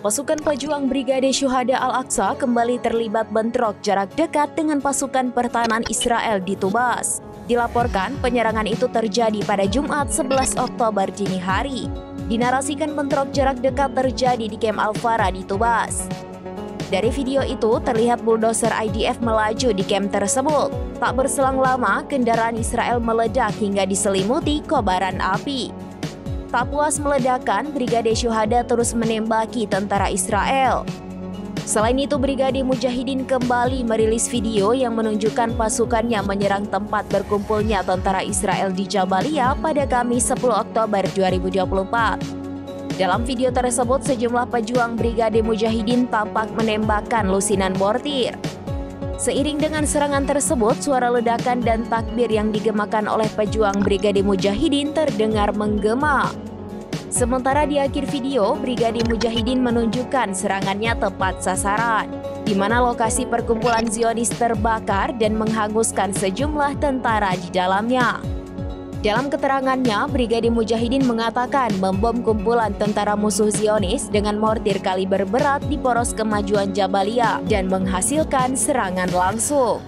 Pasukan pejuang Brigade Syuhada Al-Aqsa kembali terlibat bentrok jarak dekat dengan pasukan pertahanan Israel di Tubas. Dilaporkan penyerangan itu terjadi pada Jumat 11 Oktober dini hari. Dinarasikan bentrok jarak dekat terjadi di Kem Al-Fara di Tubas. Dari video itu terlihat bulldozer IDF melaju di kem tersebut. Tak berselang lama, kendaraan Israel meledak hingga diselimuti kobaran api. Tak puas meledakan, Brigade Syuhada terus menembaki tentara Israel. Selain itu, Brigade Mujahidin kembali merilis video yang menunjukkan pasukannya menyerang tempat berkumpulnya tentara Israel di Jabalia pada Kamis 10 Oktober 2024. Dalam video tersebut, sejumlah pejuang Brigade Mujahidin tampak menembakkan lusinan mortir. Seiring dengan serangan tersebut, suara ledakan dan takbir yang digemakan oleh pejuang Brigade Mujahidin terdengar menggema. Sementara di akhir video, Brigade Mujahidin menunjukkan serangannya tepat sasaran, di mana lokasi perkumpulan Zionis terbakar dan menghanguskan sejumlah tentara di dalamnya. Dalam keterangannya, Brigade Mujahidin mengatakan membom kumpulan tentara musuh Zionis dengan mortir kaliber berat di poros kemajuan Jabalia dan menghasilkan serangan langsung.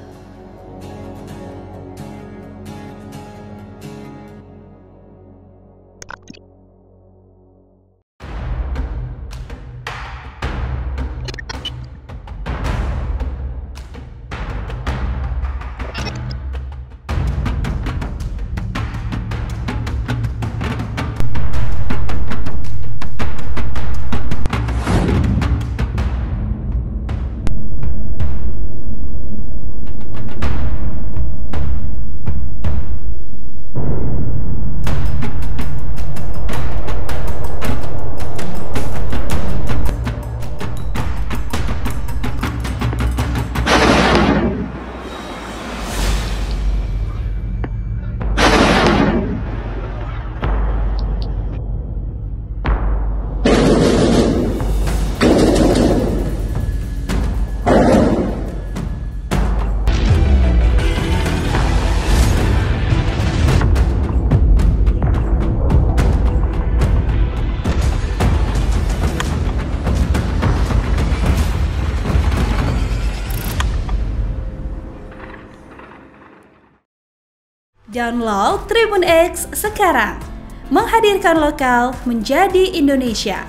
Download Tribun X sekarang, menghadirkan lokal menjadi Indonesia.